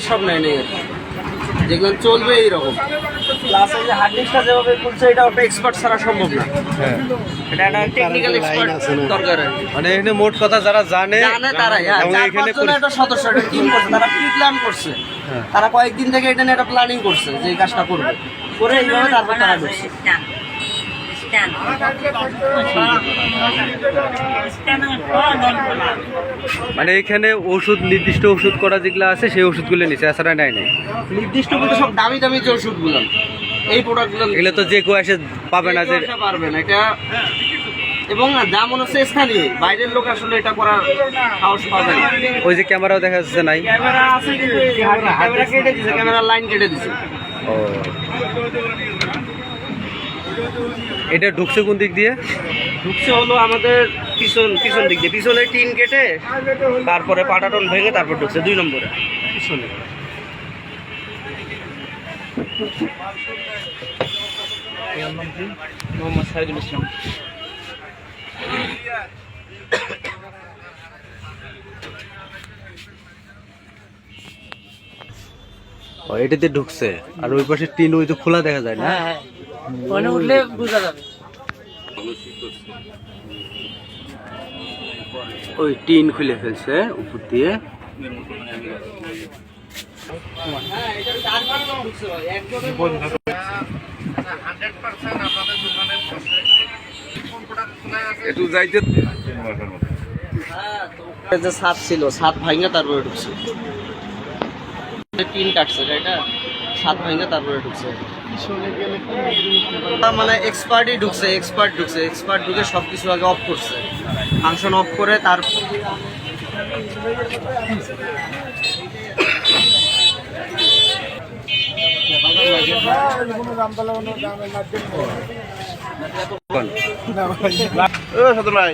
সব নেয় নেই যেগুলো চলবে এইরকম। প্লাস এই যে হার্ড ডিস্কটা যেভাবে খুলছে এটা ওটা এক্সপার্ট ছাড়া সম্ভব না। হ্যাঁ, এটা একটা টেকনিক্যাল এক্সপার্ট দরকার আর কি। মানে এখানে মোট কথা যারা জানে তারাই এবং এখানে একটা সদস্য একটা টিম করছে, তারা প্রি প্ল্যান করছে। হ্যাঁ। তারা কয়েকদিন থেকে এটা নিয়ে একটা প্ল্যানিং করছে যে এই কাজটা করবে, করে এইভাবে তারপর তারা ঢুকছে। মানে এখানে ওষুধ নির্দিষ্ট ওষুধ করা যেগুলো আছে সেই ওষুধগুলো নিচে এছাড়া নেয় নাই। নির্দিষ্ট কিন্তু সব দামি দামি যে ওষুধগুলো, এই প্রোডাক্টগুলো এগুলো তো যে কেউ এসে পাবে না যে পারবে না এটা। এবং দাম হচ্ছে স্থানীয়, বাইরের লোক আসলে এটা করার সাহস পাবে না। ওই যে ক্যামেরাও দেখা যাচ্ছে নাই। ক্যামেরা আছে কিন্তু ক্যামেরা কেটে দিছে, ক্যামেরার লাইন কেটে দিছে। ও, এটা ঢুকছে কোন দিক দিয়ে? ঢুকছে হলো আমাদের পিছন দিক দিয়ে, পিছনে টিন কেটে তারপরে পাটাটন ভেঙে তারপর ঢুকছে 2 নম্বরে পিছনে। মোহাম্মদ সাইদুল ইসলাম। ও, এটাতে ঢুকছে। আর ওই পাশে টিন ওই তো খোলা দেখা যায় না। হ্যাঁ, ওখানে উঠলে বোঝা যাবে। ওই টিন খুলে ফেলছে উপর দিয়ে। একটু যাইতে যে ছাদ ছিল, ছাদ ভাঙে তারপরে ঢুকছে। টিন কাটছে এটা, ছাদ ভাঙে তারপরে ঢুকছে। মানে এক্সপার্টই ঢুকছে, এক্সপার্ট ঢুকে সব কিছু আগে অফ করছে, ফাংশন অফ করে তার ভাই